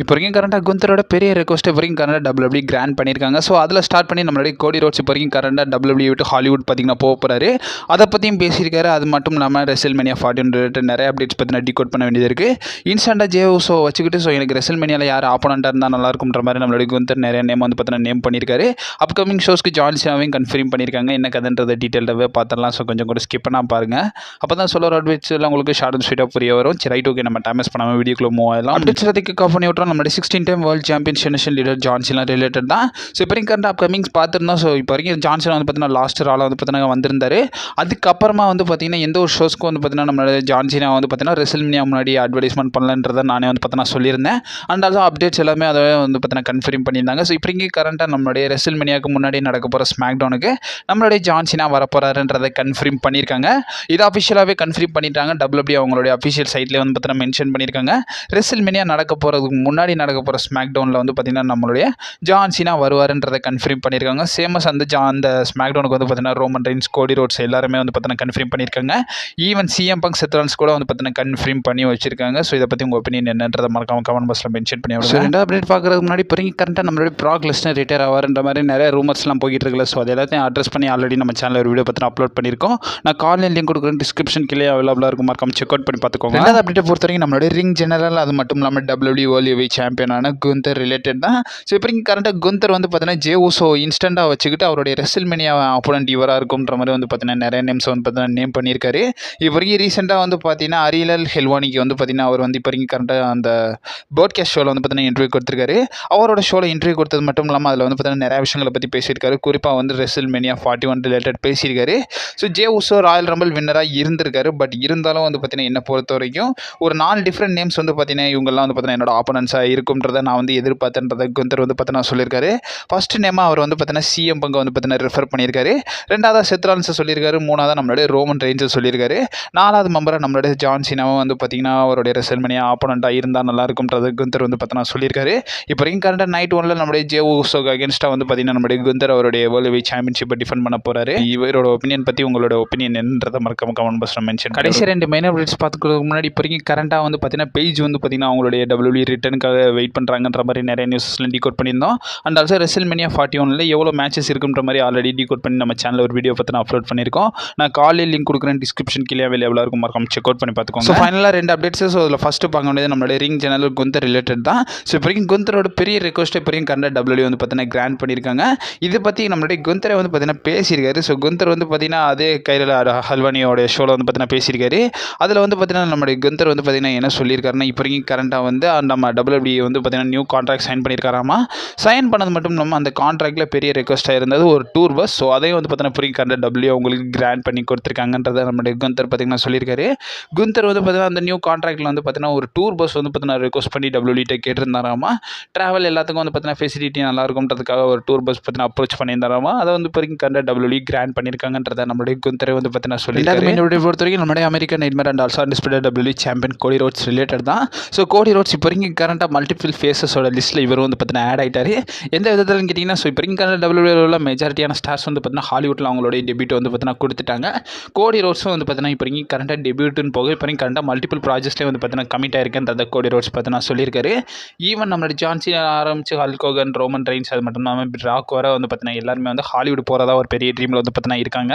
இப்போ வரைக்கும் கரண்டாக குந்தரோட பெரிய ரெக்வஸ்ட் இப்போ வரைக்கும் கரண்டாக டபிள்யூ கிராண்ட் பண்ணியிருக்காங்க. ஸோ அதில் ஸ்டார்ட் பண்ணி நம்மளுடைய கோடி ரோட்ஸ் இப்போ வரைக்கும் கரண்டாக டபிள்யூ விட்டு ஹாலிவுட் பார்த்தீங்கன்னா போக போகிறாரு. அதை பற்றியும் பேசியிருக்காரு. அது மட்டும் இல்லாமல் ரெசல்மேனியா 41 ரிலேட்டட் நிறைய அப்டேட்ஸ் பற்றின டிகோட் பண்ண வேண்டியது இருக்குது. இன்ஸ்டண்ட்டாக ஜே உசோ வச்சுக்கிட்டு ஸோ எனக்கு ரெசல்மேனியாவில் யார் ஆப்போனண்ட்டாக இருந்தால் நல்லாயிருக்குன்ற மாதிரி நம்மளுடைய குந்தர் நிறைய நேம் வந்து பார்த்தீங்கன்னா நேம் பண்ணியிருக்காரு. அப்கமிங் ஷோஸ்க்கு ஜான் சீனாவையும் கன்ஃபார்ம் பண்ணியிருக்காங்க. என்ன கதைன்றதை டீட்டெயிலாகவே பார்த்துடலாம். ஸோ கொஞ்சம் கூட ஸ்கிப் பண்ணால் பாருங்கள். அப்போ தான் சொல்ல அப்டேட்ஸ்லாம் உங்களுக்கு ஷார்ட் அண்ட் ஸ்வீட்டாக புரிய வரும். சரி ரைட், ஓகே, நம்ம டைம் வேஸ்ட் பண்ணாமல் வீடியோக்குள்ள மூவ் ஆகலாம். அப்டேட்ஸ் எல்லாத்தையும் காஃப் பண்ணி விட்றோம். நம்மளுடைய 16 time world champion national leader John Cena related தான். ஸோ இப்போ வரைக்கும் கரண்ட் அப்கமிங்ஸ் பார்த்துருந்தோம். ஸோ இப்போ வரைக்கும் ஜான் சீனா வந்து பார்த்தீங்கன்னா லாஸ்ட் ராவில் வந்து பார்த்தீங்கன்னா வந்திருந்தாரு. அதுக்கப்புறமா வந்து பார்த்தீங்கன்னா எந்த ஒரு ஷோஸ்க்கும் வந்து பார்த்தீங்கன்னா நம்மளோட ஜான் சீனா வந்து பார்த்தீங்கன்னா ரெசல்மேனியா முன்னாடி அட்வர்டைஸ்மெண்ட் பண்ணலன்றதை நானே வந்து பார்த்தீங்கன்னா சொல்லியிருந்தேன். அண்ட் ஆல்சோ அப்டேட்ஸ் எல்லாமே அதை வந்து பார்த்தீங்கன்னா கன்ஃபார்ம் பண்ணியிருந்தாங்க. ஸோ இப்போ இங்கே கரண்ட்டாக நம்மளுடைய ரெசல்மேனியாவுக்கு முன்னாடி நடக்க போகிற ஸ்மாக் டவுனுக்கு நம்மளுடைய ஜான் சீனா வரப்போறாருன்றதை கன்ஃபார்ம் பண்ணியிருக்காங்க. இது அஃபிஷியலாகவே கன்ஃபார்ம் பண்ணிட்டாங்க. டபிள்யூபிள்யூ அவங்களுடைய அஃபிஷியல் சைட்லேயே வந்து பார்த்தீங்கன்னா மென்ஷன் பண்ணியிருக்காங்க. ரெசல்மேனியா நடக்க போகிறதுக்கு முன்னாடி நடக்க போகிற ஸ்மாக் டவுனில் வந்து பார்த்தீங்கன்னா நம்மளுடைய ஜான் சீனா வருவாருன்றதை கன்ஃபார்ம் பண்ணியிருக்காங்க. சேமஸ் அந்த ஸ்மாக் டவுனுக்கு வந்து பார்த்தீங்கன்னா ரோமன் ரெயின்ஸ், கோடி ரோட்ஸ் எல்லாருமே வந்து பார்த்தீங்கன்னா கன்ஃபார்ம் பண்ணியிருக்காங்க. ஈவன் சிஎம் பங்க் செத்ரான்ஸ் கூட வந்து பார்த்தீங்கன்னா கன்ஃபார்ம் பண்ணி வச்சிருக்காங்க. ஸோ இதை பற்றி உங்கள் ஒப்பீனியன் என்னன்றதை மறக்காம கமெண்ட் பாக்ஸில் மென்ஷன் பண்ணி விடுங்க. ரெண்டாவது அப்டேட் பார்க்குறதுக்கு முன்னாடி இப்போ கரண்ட்டாக நம்மளுடைய ப்ராக் லெஸ்னர் ரிட்டையர் ஆவார்ன்ற மாதிரி நிறைய ரூமர்ஸ்லாம் போயிட்டு இருக்குல்ல. ஸோ அது எல்லாத்தையும் அட்ரஸ் பண்ணி ஆல்ரெடி நம்ம சேனலில் ஒரு வீடியோ பற்றி அப்லோட் பண்ணியிருக்கோம். நான் காலையில் லிங்க் கொடுக்குறேன், டிஸ்கிரிப்ஷன் கீழே அவைலபிளாக இருக்கும். மறக்காம செக் அவுட் பண்ணி பார்த்துக்கோங்க. ரெண்டாவது அப்டேட்டை பொறுத்த வரைக்கும் நம்மளுடைய ரிங் ஜெனரல், அது மட்டும் இல்லாமல் டபிள்யூபிள்யூ வேர்ல்டு சாம்பியனான குந்தர் ரிலேட்டட் தான். ஸோ இப்போ கரண்ட்டாக குந்தர் வந்து பார்த்தீங்கன்னா ஜே உசோ இன்ஸ்டண்ட்டாக வச்சுக்கிட்டு அவருடைய ரெசல்மேனியா ஆப்போனன்ட் இவராக இருக்கும்ன்ற மாதிரி வந்து பார்த்தீங்கன்னா நிறைய நேம்ஸ் வந்து பார்த்தீங்கன்னா நேம் பண்ணியிருக்காரு. இப்போ வரைக்கும் ரீசெண்டாக வந்து பார்த்தீங்கன்னா அரியலல் ஹெல்வானிக்கு வந்து பார்த்தீங்கன்னா அவர் வந்து இப்போ வரைக்கும் கரண்ட்டாக அந்த போட்காஸ்ட் ஷோவில் வந்து பார்த்தீங்கன்னா இன்டர்வியூ கொடுத்துருக்காரு. அவரோட ஷோவில் இன்டர்வியூ கொடுத்தது மட்டும் இல்லாமல் அதில் வந்து பார்த்தீங்கன்னா நிறைய விஷயங்களை பற்றி பேசியிருக்காரு. குறிப்பாக வந்து ரெசல்மேனியா 41 ரிலேட்டட் பேசியிருக்காரு. So J Uso Royal Rumble வின்னராக இருந்திருக்காரு. பட் இருந்தாலும் வந்து பார்த்தீங்கன்னா என்னை பொறுத்த வரைக்கும் ஒரு 4 டிஃப்ரெண்ட் நேம்ஸ் வந்து பார்த்தீங்கன்னா இவங்கெல்லாம் வந்து பார்த்தீங்கன்னா என்னோட ஆப்போனன்ஸாக இருக்கும்ன்றதை நான் வந்து எதிர்பார்த்தேன்றதை குந்தர் வந்து பார்த்தீங்கன்னா சொல்லியிருக்காரு. ஃபர்ஸ்ட் நேமாக அவர் வந்து பார்த்தீங்கன்னா சிஎம் பங்கு வந்து பார்த்தீங்கன்னா ரெஃபர் பண்ணியிருக்காரு. ரெண்டாவதாக செத்ரான்ஸை சொல்லியிருக்காரு. மூணாவதாக நம்மளுடைய ரோமன் ரெயின்ஸை சொல்லியிருக்காரு. நாலாவது மெம்பராக நம்மளுடைய ஜான் சீனாவும் வந்து பார்த்தீங்கன்னா அவருடைய ரெசல்மேனியா ஆப்போனண்ட்டாக இருந்தால் நல்லா இருக்கும்ன்றது குந்தர் வந்து பார்த்தீங்கன்னா சொல்லியிருக்காரு. இப்போ வரைக்கும் கரண்ட்டாக நைட் 1 நம்மளுடைய ஜே உசோக்கு அகேன்ஸ்டாக வந்து பார்த்தீங்கன்னா நம்மளுடைய குந்தர் அவருடைய வேர்ல்டு சாம்பியன்ஷிப்பை டிஃபெண்ட் பண்ண போகிறாரு. இவரோட ஒப்பீனியன் பற்றி உங்களோட ஒப்பீனியன் என்னன்றதை மறக்காம கமெண்ட் பாக்ஸில் மென்ஷன். கடைசி 2 மெயின் அப்டேட்ஸ் பார்த்துக்கிறதுக்கு முன்னாடி இப்போ வரைக்கும் கரண்ட்டாக வந்து பார்த்தீங்கன்னா பேஜ் வந்து பார்த்தீங்கன்னா அவங்களுடைய டபிள்யூபிள்யூ ரிட்டர்னுக்காக வெயிட் பண்ணுறாங்கன்ற மாதிரி நிறைய நியூஸ்லாம் டிகோட் பண்ணியிருந்தோம். அண்ட் ஆல்சோ ரெசல்மேனியா 41 எவ்வளோ மேட்சஸ் இருக்குன்ற மாதிரி ஆல்ரெடி டிகோட் பண்ணி நம்ம சேனலில் ஒரு வீடியோ பற்றி அப்லோட் பண்ணியிருக்கோம். நான் காலையில் லிங்க் கொடுக்குறேன், டிஸ்கிரிப்ஷன் கீழே அவைலபிளாக இருக்கும். மறக்காம செக் அவுட் பண்ணி பார்த்துக்கோங்க. ஸோ ஃபைனலாக 2 அப்டேட்ஸ். ஸோ அதில் ஃபஸ்ட்டு பார்க்க வேண்டியது நம்மளுடைய ரிங் ஜெனரல் குந்தர் ரிலேட்டட் தான். ஸோ இப்போ வரைக்கும் குந்தரோட பெரிய ரெக்வஸ்ட் இப்போ வரைக்கும் கரண்ட் டபிள்யூபிள்யூ வந்து பார்த்தீங்கன்னா கிராண்ட் பண்ணியிருக்காங்க. இதை பற்றி நம்மளுடைய குந்தரை வந்து பார்த்தீங்கன்னா பேசியிருக்காரு. ஸோ குந்தர் வந்து பார்த்தீங்கன்னா அதே கையில் ஹல்வானியோட ஷோவில் வந்து பார்த்தீங்கன்னா பேசியிருக்காரு. அதில் வந்து பார்த்தீங்கன்னா நம்மளுடைய குந்தர் வந்து பார்த்தீங்கன்னா என்ன சொல்லியிருக்காருன்னா இப்போ வரைக்கும் கரண்ட்டாக வந்து நம்ம டபிள்யூபிள்யூ வந்து பார்த்தீங்கன்னா நியூ கான்ட்ராக்ட் சைன் பண்ணியிருக்காராமா. சைன் பண்ணது மட்டும் இல்லாமல் அந்த கான்ட்ராக்டில் பெரிய ரெக்வஸ்ட்டாக இருந்தது ஒரு டூர் பஸ். ஸோ அதையும் வந்து பார்த்தீங்கன்னா ஃப்ரீ கரண்ட் டபிள்யூ அவங்களுக்கு கிராண்ட் பண்ணி கொடுத்துருக்காங்கன்றதை நம்மளுடைய குந்தர் பார்த்தீங்கன்னா சொல்லியிருக்காரு. குந்தர் வந்து பார்த்தீங்கன்னா அந்த நியூ கான்ட்ராக்டில் வந்து பார்த்தீங்கன்னா ஒரு டூர் பஸ் வந்து பார்த்தீங்கன்னா ரெக்வஸ்ட் பண்ணி டபிள்யூகிட்ட கேட்டிருந்தாராமா. ட்ராவல் எல்லாத்துக்கும் வந்து பார்த்தீங்கன்னா ஃபெசிலிட்டி நல்லா இருக்கும்ன்றதுக்காக ஒரு டூர் பஸ் பார்த்தீங்கன்னா அப்ரோச் பண்ணியிருந்தாராமா. அதை வந்து ஃப்ரீ கரண்ட் டபிள்யூ கிராண்ட் பண்ணியிருக்காங்கன்றதை நம்மளுடைய குந்தரை வந்து பார்த்தீங்கன்னா சொல்லியிருக்காரு. என்னுடைய பொறுத்த வரைக்கும் நம்மளுடைய American nightmare and also undisputed W champion கோடி ரோட்ஸ் ரிலேட்டட் தான். ஸோ கோடி ரோட்ஸ் இப்போ வரைக்கும் கரண்ட்டாக மல்டிபிள் ஃபேஸஸோட லிஸ்ட்டில் இவர் வந்து பார்த்தீங்கன்னா ஆட் ஆகிட்டார். எந்த விதத்தில் கேட்டிங்கன்னா ஸோ இப்போ வரைக்கும் டபிள்யூபிள்யூவில் மெஜாரிட்டியான ஸ்டார்ஸ் வந்து பார்த்தீங்கன்னா ஹாலிவுட்டில் அவங்களுடைய டெபியூட் வந்து பார்த்தீங்கன்னா கொடுத்துட்டாங்க. கோடி ரோட்ஸும் வந்து பார்த்தீங்கன்னா இப்போ வரைக்கும் கரண்ட்டாக டெபியூட்டுன்னு போக இப்போ வரைக்கும் கரண்ட்டாக மல்டிபிள் ப்ராஜெக்ட்லேயே வந்து பார்த்தீங்கன்னா கமிட் ஆயிருக்குன்றத கோடி ரோட்ஸ் பார்த்தீங்கன்னா சொல்லியிருக்காரு. ஈவன் நம்மளோட ஜான் சீனா ஆரம்பிச்சு ஹல்க் ஹோகன், ரோமன் ரெயின்ஸ், அது மட்டும் இல்லாமல் ராக் வர வந்து பார்த்தீங்கன்னா எல்லாருமே வந்து ஹாலிவுட் போகிறதா ஒரு பெரிய ட்ரீமில் வந்து பார்த்தீங்கன்னா இருக்காங்க.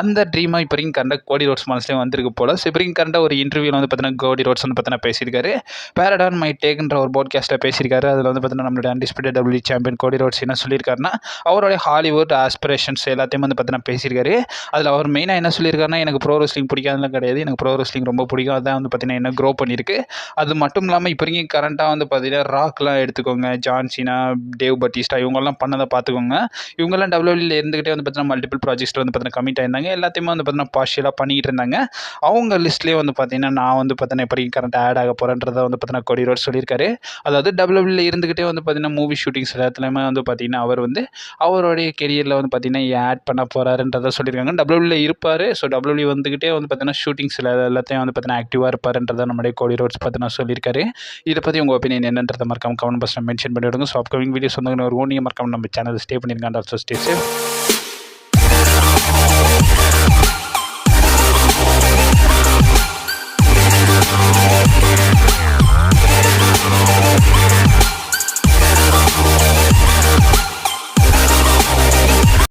அந்த ட்ரீமாக இப்போ வரைக்கும் கரண்ட்டாக கோடி ரோட்ஸ் மனசுலேயே வந்திருக்கு போல. ஸோ இப்போ வரைக்கும் கரண்ட்டாக ஒரு இன்டர்வியூவில் வந்து பார்த்தீங்கன்னா கோடி ரோட்ஸ் வந்து பார்த்தீங்கன்னா பேசியிருக்காரு. பேரடான் மை டேக்ன்ற ஒரு போட்காஸ்ட்டில் பேசியிருக்காரு. அதில் வந்து பார்த்தீங்கன்னா நம்மளுடைய அன்டிஸ்பியூட்டட் டபிள்யூ சாம்பியன் கோடி ரோட்ஸ் என்ன சொல்லியிருக்காருன்னா அவருடைய ஹாலிவுட் ஆஸ்பிரேஷன்ஸ் எல்லாத்தையும் வந்து பார்த்தீங்கன்னா பேசியிருக்காரு. அதில் அவர் மெயினாக என்ன சொல்லியிருக்காருன்னா எனக்கு ப்ரோ ரெஸ்லிங் பிடிக்காதுலாம் கிடையாது, எனக்கு ப்ரோ ரெஸ்லிங் ரொம்ப பிடிக்கும். அதான் வந்து பார்த்தீங்கன்னா என்ன க்ரோ பண்ணியிருக்கு. அது மட்டும் இல்லாமல் இப்போ வரைக்கும் கரண்ட்டாக வந்து பார்த்தீங்கன்னா ராக்லாம் எடுத்துக்கோங்க, ஜான் சீனா, டேவ் பட்டிஸ்டா இவங்கெல்லாம் பண்ணதை பார்த்துக்கோங்க. இவங்கெல்லாம் டபிள்யூபிள்யூவில் இருந்துகிட்டே வந்து பார்த்தீங்கன்னா மல்டிபிள் ப்ராஜெக்ட்ஸில் வந்து பார்த்தீங்கன்னா கமிட் ஆயிருந்தாங்க. எல்லாத்தையுமே வந்து பார்த்தீங்கன்னா பார்ஷியலாக பண்ணிக்கிட்டு இருந்தாங்க. அவங்க லிஸ்ட்லேயே வந்து பார்த்தீங்கன்னா நான் வந்து பார்த்தீங்கன்னா இப்போ வரைக்கும் கரண்ட் ஆட் ஆக போகிறேன்றதை வந்து பார்த்தீங்கன்னா கோடி ரோட்ஸ் சொல்லியிருக்காரு. அதாவது டபிள்யூபிள்யூவில் இருந்துகிட்டே வந்து பார்த்தீங்கன்னா மூவி ஷூட்டிங்ஸ் எல்லாத்துலேயுமே வந்து பார்த்தீங்கன்னா அவர் வந்து அவருடைய கெரியரில் வந்து பார்த்தீங்கன்னா ஆட் பண்ண போகிறாருன்றதை சொல்லியிருக்காங்க. டபிள்யூபிள்யூவில் இருப்பார். ஸோ டபிள்யூபிள்யூ வந்துகிட்டே வந்து பார்த்தீங்கன்னா ஷூட்டிங்ஸில் எல்லாத்தையும் வந்து பார்த்தீங்கன்னா ஆக்டிவாக இருப்பாருன்றதை நம்மளுடைய கோடி ரோட்ஸ் பார்த்தீங்கன்னா சொல்லியிருக்காரு. இதை பற்றி உங்கள் ஒப்பீனியன் என்னன்றதை மறக்காம கமெண்ட் பாக்ஸில் மென்ஷன் பண்ணிவிடுங்க. ஸோ அப்கமிங் வீடியோஸ் வந்து ஒரு ஓனியை மறக்காம நம்ம சேனல் ஸ்டே பண்ணியிருக்காங்க. Also stay safe.